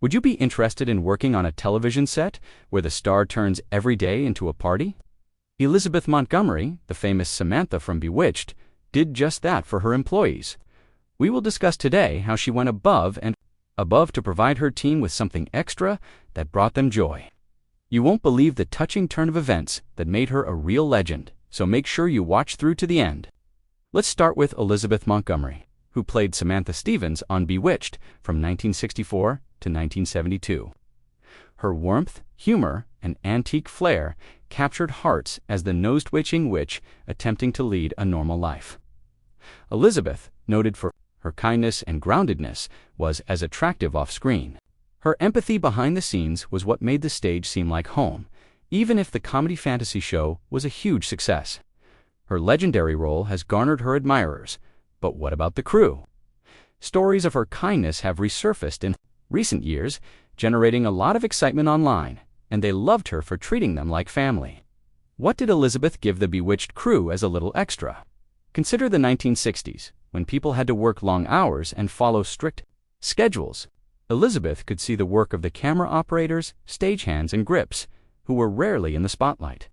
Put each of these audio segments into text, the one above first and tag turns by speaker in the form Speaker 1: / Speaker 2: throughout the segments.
Speaker 1: Would you be interested in working on a television set where the star turns every day into a party? Elizabeth Montgomery, the famous Samantha from Bewitched, did just that for her employees. We will discuss today how she went above and above to provide her team with something extra that brought them joy. You won't believe the touching turn of events that made her a real legend, so make sure you watch through to the end. Let's start with Elizabeth Montgomery, who played Samantha Stephens on Bewitched from 1964 to 1972. Her warmth, humor, and antique flair captured hearts as the nose-twitching witch attempting to lead a normal life. Elizabeth, noted for her kindness and groundedness, was as attractive off-screen. Her empathy behind the scenes was what made the stage seem like home, even if the comedy fantasy show was a huge success. Her legendary role has garnered her admirers, but what about the crew? Stories of her kindness have resurfaced in recent years, generating a lot of excitement online, and they loved her for treating them like family. What did Elizabeth give the Bewitched crew as a little extra? Consider the 1960s, when people had to work long hours and follow strict schedules. Elizabeth could see the work of the camera operators, stagehands, and grips, who were rarely in the spotlight.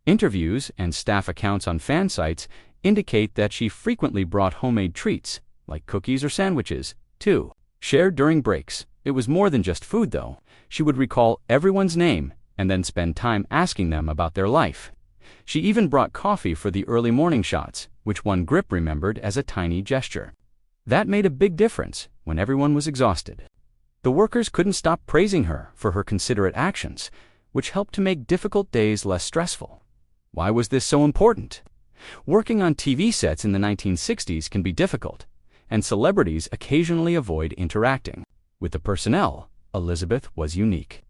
Speaker 1: Interviews and staff accounts on fan sites indicate that she frequently brought homemade treats, like cookies or sandwiches, too. Shared during breaks. It was more than just food, though. She would recall everyone's name and then spend time asking them about their life. She even brought coffee for the early morning shots, which one grip remembered as a tiny gesture. That made a big difference when everyone was exhausted. The workers couldn't stop praising her for her considerate actions, which helped to make difficult days less stressful. Why was this so important? Working on TV sets in the 1960s can be difficult, and celebrities occasionally avoid interacting with the personnel. Elizabeth was unique.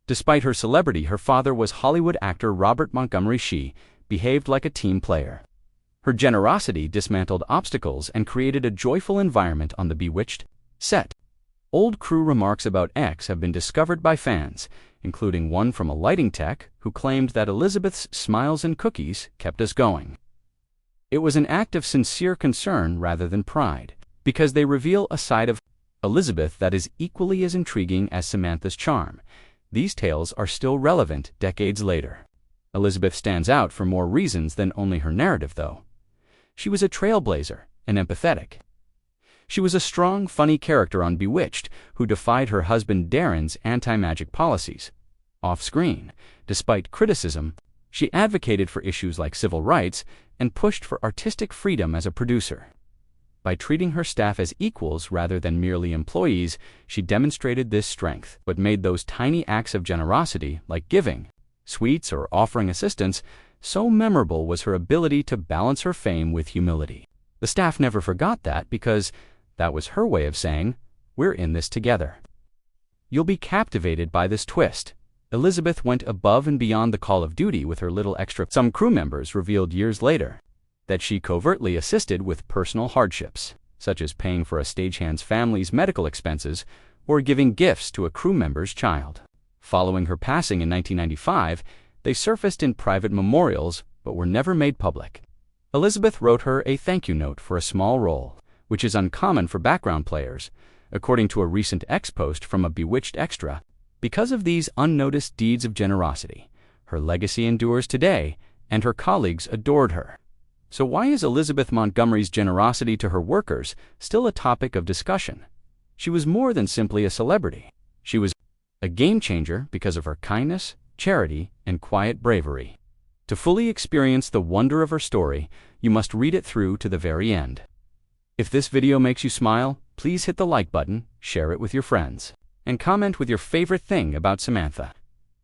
Speaker 1: Despite her celebrity, her father was Hollywood actor Robert Montgomery. She behaved like a team player. Her generosity dismantled obstacles and created a joyful environment on the Bewitched set. Old crew remarks about X have been discovered by fans, including one from a lighting tech who claimed that Elizabeth's smiles and cookies kept us going. It was an act of sincere concern rather than pride, because they reveal a side of Elizabeth that is equally as intriguing as Samantha's charm. These tales are still relevant decades later. Elizabeth stands out for more reasons than only her narrative, though. She was a trailblazer and empathetic. She was a strong, funny character on Bewitched who defied her husband Darren's anti-magic policies. Off-screen, despite criticism, she advocated for issues like civil rights and pushed for artistic freedom as a producer. By treating her staff as equals rather than merely employees, she demonstrated this strength, but made those tiny acts of generosity, like giving sweets or offering assistance, so memorable was her ability to balance her fame with humility. The staff never forgot that because that was her way of saying, "We're in this together." You'll be captivated by this twist. Elizabeth went above and beyond the call of duty with her little extra. Some crew members revealed years later that she covertly assisted with personal hardships, such as paying for a stagehand's family's medical expenses or giving gifts to a crew member's child. Following her passing in 1995, they surfaced in private memorials but were never made public. Elizabeth wrote her a thank you note for a small role, which is uncommon for background players, according to a recent X post from a Bewitched extra. Because of these unnoticed deeds of generosity, her legacy endures today, and her colleagues adored her. So why is Elizabeth Montgomery's generosity to her workers still a topic of discussion? She was more than simply a celebrity. She was a game changer because of her kindness, charity, and quiet bravery. To fully experience the wonder of her story, you must read it through to the very end. If this video makes you smile, please hit the like button, share it with your friends, and comment with your favorite thing about Samantha.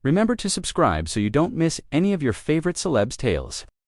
Speaker 1: Remember to subscribe so you don't miss any of your favorite celebs' tales.